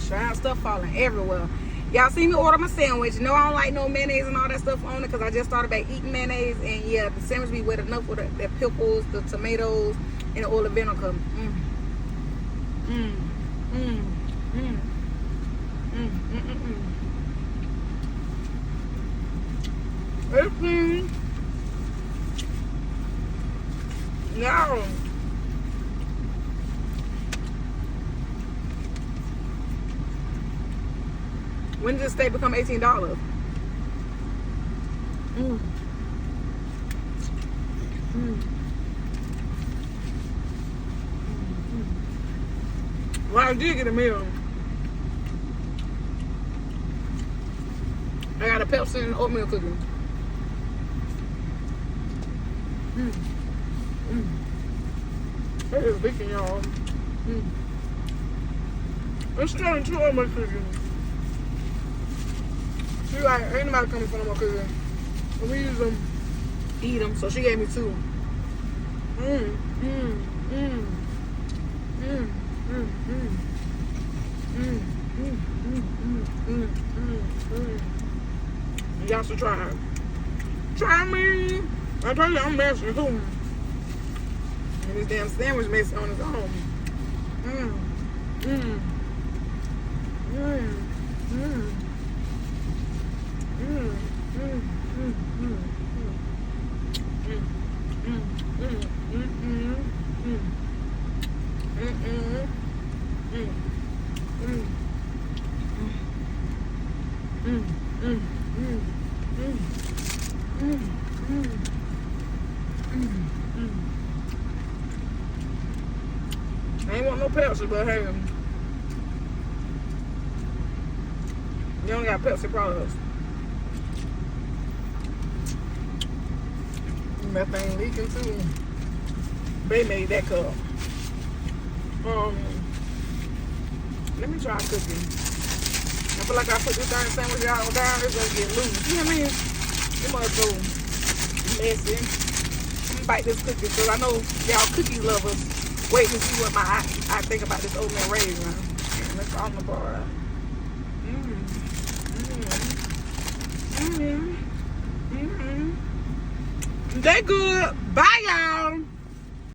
Child, stuff falling everywhere. Y'all see me order my sandwich. You know I don't like no mayonnaise and all that stuff on it because I just started back eating mayonnaise. And yeah, the sandwich be wet enough with the pickles, the tomatoes, and the oil and vinegar. No. When did this steak become $18? Well, I did get a meal. I got a Pepsi and oatmeal cookie. That is bacon, y'all. It's turning to oatmeal cookies. She like, ain't nobody coming for no more cookies. When we use them, eat them. So she gave me 2. Y'all should try it. Try me. I told you I'm messy too. And this damn sandwich messy on its own. I ain't want no Pepsi, but hey, you only got Pepsi products. That thing leaking too. They made that cup. Let me try cooking. I feel like I put this darn sandwich out down, it's gonna get loose. You know what I mean? It must go messy. I'm gonna bite this cookie because I know y'all cookie lovers wait to see what I think about this oatmeal raisin. Let's on the bar. They good. Bye, y'all.